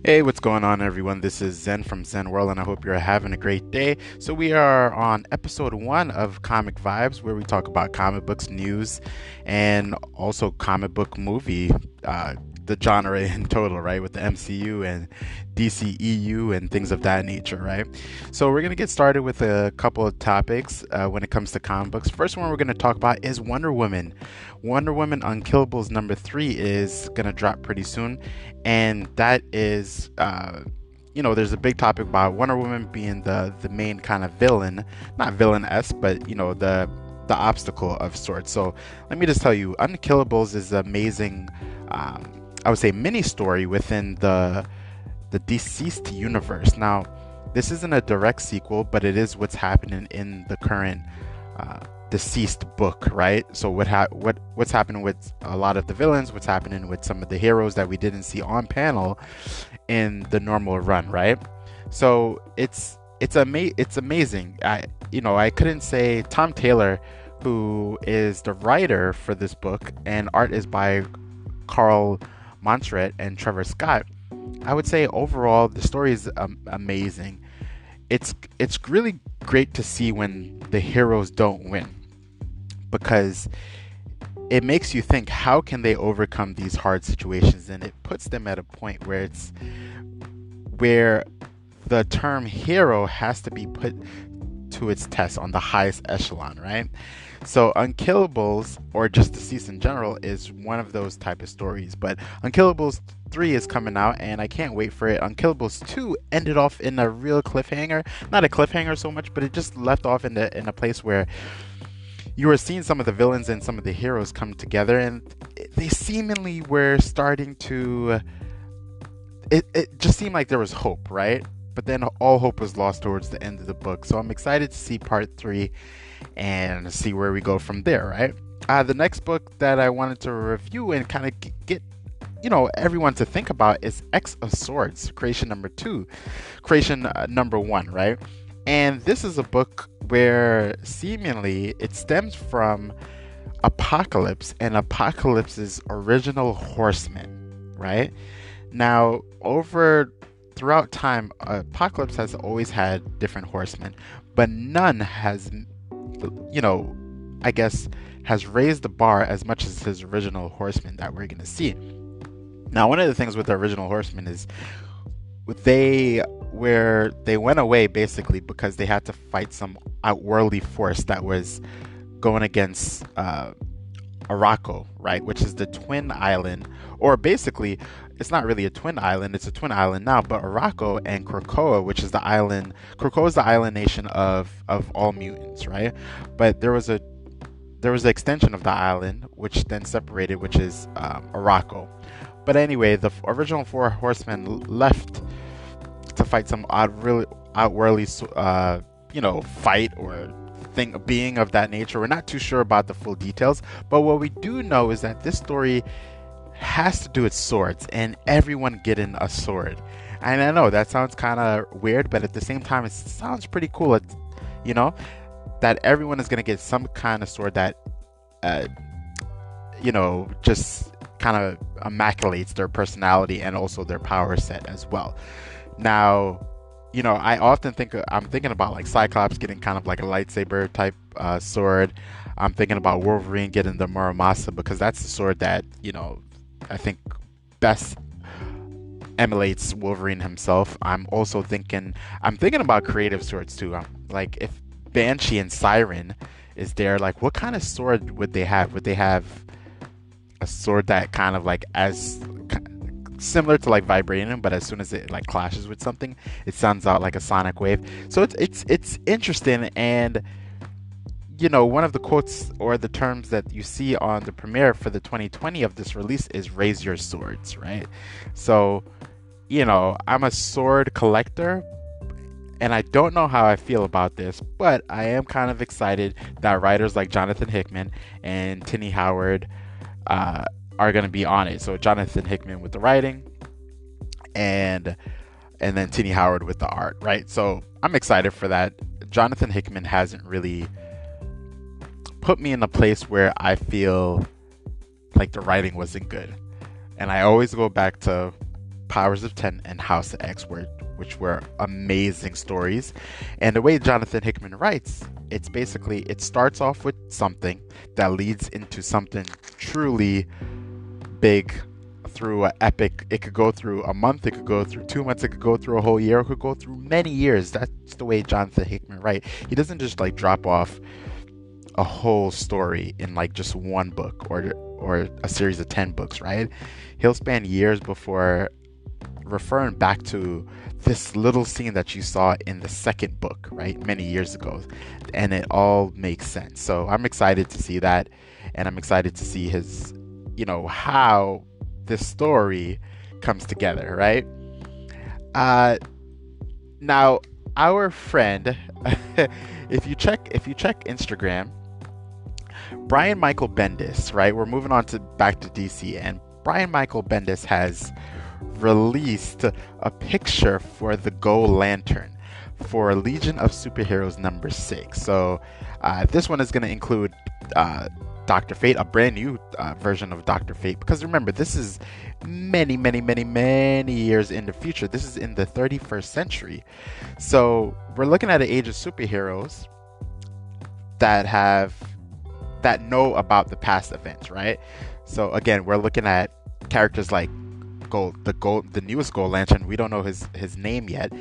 Hey, what's going on, everyone? This is Zen from Zen World, and I hope you're having a great day. So, we are on episode one of Comic Vibes, where we talk about comic books, news, and also comic book movie, uh, the genre in total, right? With the MCU and DCEU and things of that nature, right? So, we're going to get started with a couple of topics when it comes to comic books. First one we're going to talk about is Wonder Woman. Wonder Woman Unkillables #3 is going to drop pretty soon, and that is there's a big topic about Wonder Woman being the main kind of villain, not villain-esque, but the obstacle of sorts. So let me just tell you, Unkillables is an amazing, I would say, mini story within the DCeased universe. Now, this isn't a direct sequel, but it is what's happening in the current uh, DCeased book, right? So what's happening with a lot of the villains, what's happening with some of the heroes that we didn't see on panel in the normal run, right? So it's amazing. I couldn't say Tom Taylor, who is the writer for this book, and art is by Carl Montret and Trevor Scott. I would say overall the story is amazing. It's really great to see when the heroes don't win, because it makes you think, how can they overcome these hard situations, and it puts them at a point where the term hero has to be put to its test on the highest echelon, right? So Unkillables, or just DCeased in general, is one of those type of stories. But Unkillables 3 is coming out, and I can't wait for it. Unkillables 2 ended off in a real cliffhanger. Not a cliffhanger so much, but it just left off in a place where you were seeing some of the villains and some of the heroes come together, and they seemingly were starting to. It just seemed like there was hope, right? But then all hope was lost towards the end of the book. So I'm excited to see part 3 and see where we go from there, right? The next book that I wanted to review and kind of get everyone to think about is X of Swords, creation #2, creation #1, right? And this is a book where seemingly it stems from Apocalypse and Apocalypse's original horsemen, right? Now, over throughout time, Apocalypse has always had different horsemen, but none has, I guess, has raised the bar as much as his original horsemen that we're going to see. Now, one of the things with the original horsemen is they went away basically because they had to fight some outworldly force that was going against Araco, right, which is the twin island, or basically it's not really a twin island, it's a twin island now, but Araco and Krakoa, which is the island. Krakoa is the island nation of all mutants, right? But there was an extension of the island which then separated, which is Araco. But anyway, the original four horsemen left to fight some outworldly fight or being of that nature. We're not too sure about the full details, but what we do know is that this story has to do with swords and everyone getting a sword. And I know that sounds kind of weird, but at the same time, it sounds pretty cool. That everyone is going to get some kind of sword that, just kind of immaculates their personality and also their power set as well. Now, I often I'm thinking about like Cyclops getting kind of like a lightsaber type sword. I'm thinking about Wolverine getting the Muramasa, because that's the sword that, I think best emulates Wolverine himself. I'm thinking about creative swords too. Like if Banshee and Siren is there, like what kind of sword would they have? Would they have a sword that kind of like as similar to like vibranium, but as soon as it like clashes with something, it sends out like a sonic wave? So it's interesting. And one of the quotes or the terms that you see on the premiere for the 2020 of this release is "raise your swords," right? So I'm a sword collector, and I don't know how I feel about this, but I am kind of excited that writers like Jonathan Hickman and Tini Howard are going to be on it. So Jonathan Hickman with the writing, and then Tini Howard with the art, right? So I'm excited for that. Jonathan Hickman hasn't really put me in a place where I feel like the writing wasn't good. And I always go back to Powers of 10 and House of X, which were amazing stories. And the way Jonathan Hickman writes, it's basically, it starts off with something that leads into something truly big through an epic. It could go through a month, it could go through 2 months, it could go through a whole year, it could go through many years. That's the way Jonathan Hickman writes. He doesn't just like drop off a whole story in like just one book or a series of 10 books, right? He'll span years before referring back to this little scene that you saw in the second book, right, many years ago, and it all makes sense. So I'm excited to see that, and I'm excited to see his, how this story comes together, right? Now our friend, if you check Instagram, Brian Michael Bendis, right? We're moving on to back to DC, and Brian Michael Bendis has released a picture for the Gold Lantern for Legion of Superheroes #6. So this one is going to include Dr. Fate, a brand new version of Dr. Fate, because remember, this is many years in the future. This is in the 31st century. So we're looking at an age of superheroes that know about the past events, right? So again, we're looking at characters like the newest Gold Lantern. We don't know his name yet.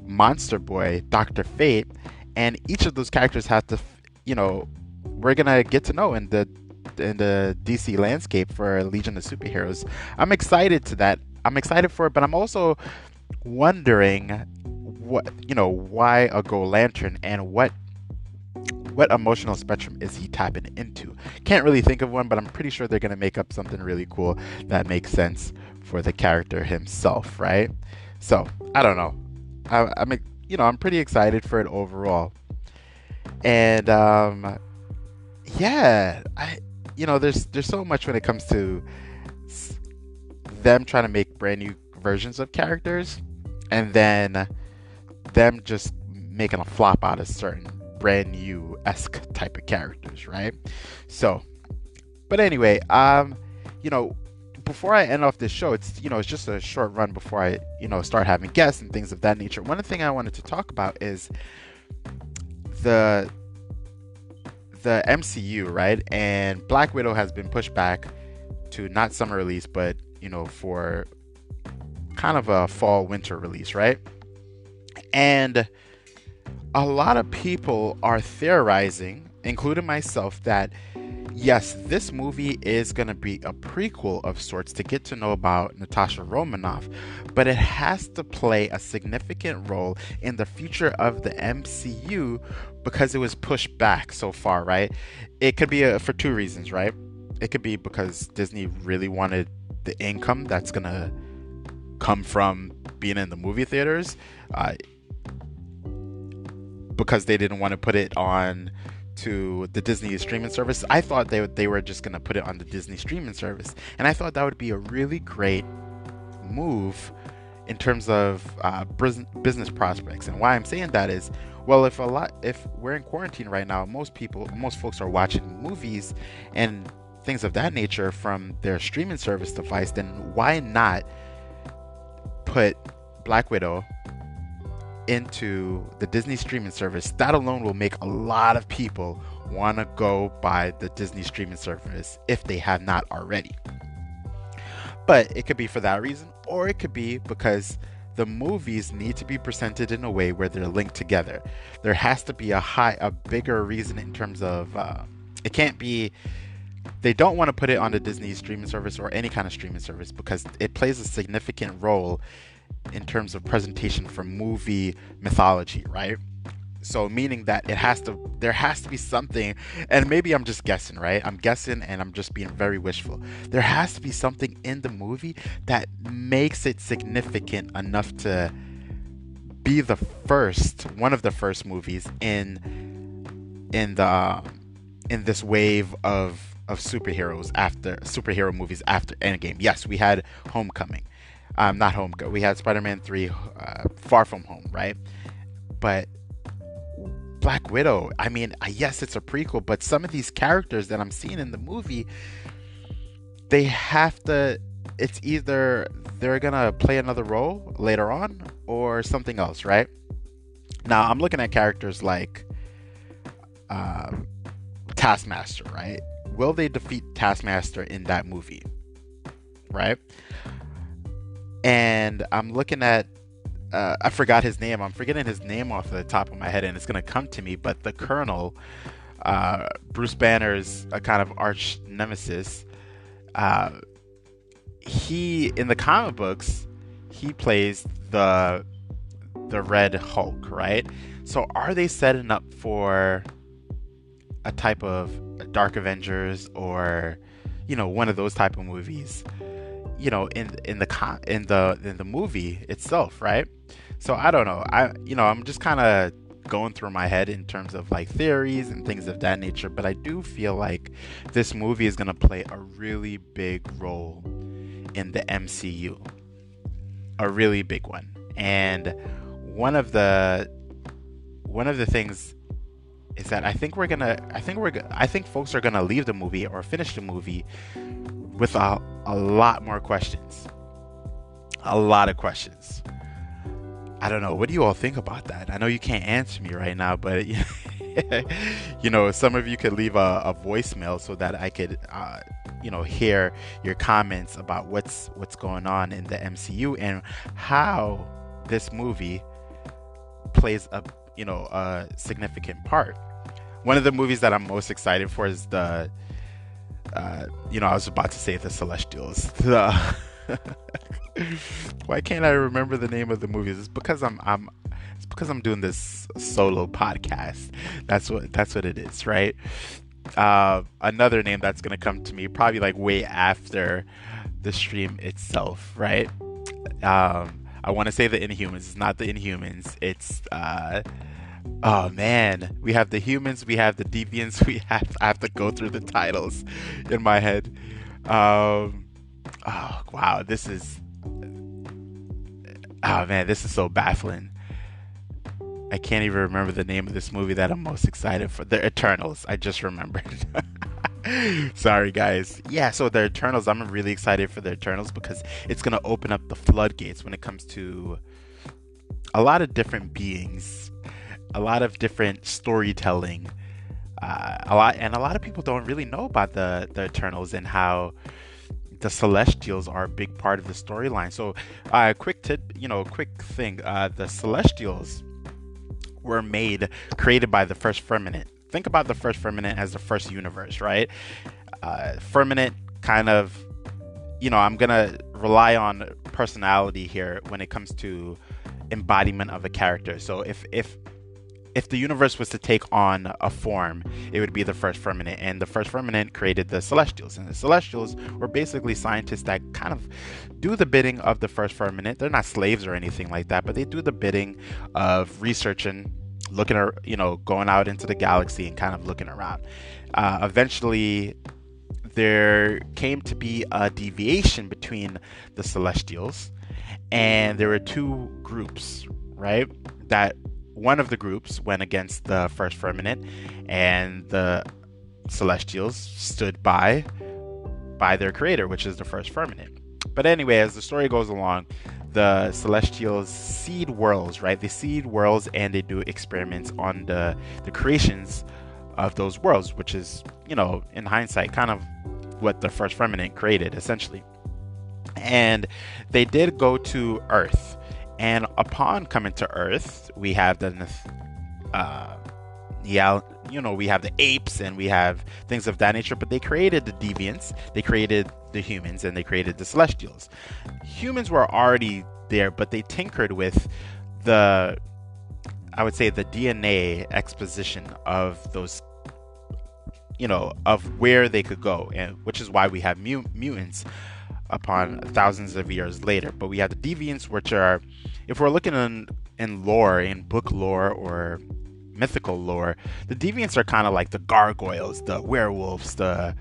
Monster Boy, Dr. Fate, and each of those characters have to, we're gonna get to know in the DC landscape for Legion of Superheroes. I'm excited for it, but I'm also wondering why a Gold Lantern, and what emotional spectrum is he tapping into? Can't really think of one, but I'm pretty sure they're going to make up something really cool that makes sense for the character himself, right? So I don't know. I'm pretty excited for it overall. And there's so much when it comes to them trying to make brand new versions of characters, and then them just making a flop out of certain brand new-esque type of characters, right? So, but anyway, before I end off this show, it's just a short run before I start having guests and things of that nature. One thing I wanted to talk about is the MCU, right? And Black Widow has been pushed back to not summer release, but for kind of a fall winter release, right? And a lot of people are theorizing, including myself, that yes, this movie is going to be a prequel of sorts to get to know about Natasha Romanoff, but it has to play a significant role in the future of the MCU because it was pushed back so far, right? It could be for two reasons, right? It could be because Disney really wanted the income that's going to come from being in the movie theaters, because they didn't want to put it on to the Disney streaming service. I thought they were just going to put it on the Disney streaming service, and I thought that would be a really great move in terms of business prospects. And why I'm saying that is, well, if we're in quarantine right now, most folks are watching movies and things of that nature from their streaming service device, then why not put Black Widow into the Disney streaming service? That alone will make a lot of people want to go buy the Disney streaming service if they have not already. But it could be for that reason, or it could be because the movies need to be presented in a way where they're linked together. There has to be a bigger reason in terms of it can't be, they don't want to put it on the Disney streaming service or any kind of streaming service because it plays a significant role in terms of presentation for movie mythology, right? So meaning that there has to be something, and maybe I'm just guessing, right? I'm guessing and I'm just being very wishful. There has to be something in the movie that makes it significant enough to be one of the first movies in this wave of superhero movies after Endgame. Yes, we had Homecoming. Not Homecoming. We had Spider-Man 3, Far From Home, right? But Black Widow, I mean, yes, it's a prequel, but some of these characters that I'm seeing in the movie, they have to it's either they're gonna play another role later on or something else, right? Now I'm looking at characters like um, Taskmaster, right? Will they defeat Taskmaster in that movie, right? And I'm looking at I forgot his name. I'm forgetting his name off the top of my head, and it's gonna come to me. But the Colonel, Bruce Banner's a kind of arch nemesis. Uh, he in the comic books, he plays the Red Hulk, right? So are they setting up for a type of Dark Avengers or one of those type of movies? In the movie itself, right? So I don't know. I'm just kind of going through my head in terms of like theories and things of that nature, but I do feel like this movie is going to play a really big role in the MCU, a really big one. And one of the things is that I think folks are gonna leave the movie or finish the movie with a lot more questions, a lot of questions. I don't know. What do you all think about that? I know you can't answer me right now, but some of you could leave a voicemail so that I could, hear your comments about what's going on in the MCU and how this movie plays a significant part. One of the movies that I'm most excited for is I was about to say the Celestials. Why can't I remember the name of the movies? It's because I'm doing this solo podcast. That's what it is, right? Another name that's gonna come to me probably like way after the stream itself, right? I want to say the Inhumans. It's not the Inhumans. It's oh man, we have the Humans, we have the Deviants. I have to go through the titles in my head. Oh wow, this is so baffling. I can't even remember the name of this movie that I'm most excited for. The Eternals. I just remembered. Sorry, guys. Yeah, so the Eternals, I'm really excited for the Eternals because it's going to open up the floodgates when it comes to a lot of different beings, a lot of different storytelling, a lot of people don't really know about the Eternals and how the Celestials are a big part of the storyline. So, quick thing, the Celestials were created by the first Firmament. Think about the first Firmament as the first universe, right? Firmament kind of, I'm gonna rely on personality here when it comes to embodiment of a character. So if the universe was to take on a form, it would be the first Firmament, and the first Firmament created the Celestials, and the Celestials were basically scientists that kind of do the bidding of the first Firmament. They're not slaves or anything like that, but they do the bidding of researching, looking at, going out into the galaxy and kind of looking around. Eventually, there came to be a deviation between the Celestials, and there were two groups, right? That one of the groups went against the first Firmament, and the Celestials stood by their creator, which is the first Firmament. But anyway, as the story goes along, the Celestials seed worlds, right? They seed worlds and they do experiments on the creations of those worlds, which is, in hindsight, kind of what the first Firmament created, essentially. And they did go to Earth. And upon coming to Earth, we have we have the apes and we have things of that nature, but they created the deviants, they created the humans, and they created the Celestials. Humans were already there, but they tinkered with the DNA exposition of those, of where they could go, and which is why we have mutants upon thousands of years later. But we have the deviants, which are, if we're looking in lore, in book lore or mythical lore, the deviants are kind of like the gargoyles, the werewolves, the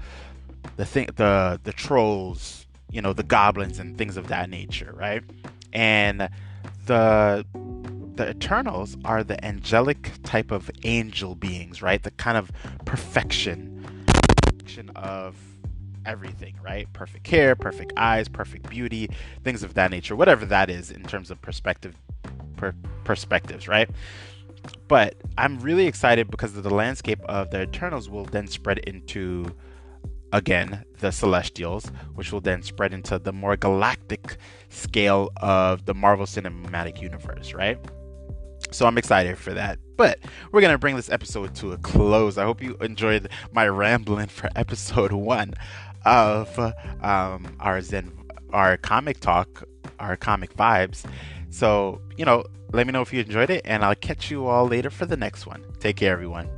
trolls, the goblins and things of that nature, right? And the Eternals are the angelic type of angel beings, right? The kind of perfection of everything, right? Perfect hair, perfect eyes, perfect beauty, things of that nature, whatever that is in terms of perspectives, right? But I'm really excited because the landscape of the Eternals will then spread into, again, the Celestials, which will then spread into the more galactic scale of the Marvel Cinematic Universe, right? So I'm excited for that. But we're going to bring this episode to a close. I hope you enjoyed my rambling for episode 1 of our comic talk, our comic vibes. So, let me know if you enjoyed it, and I'll catch you all later for the next one. Take care, everyone.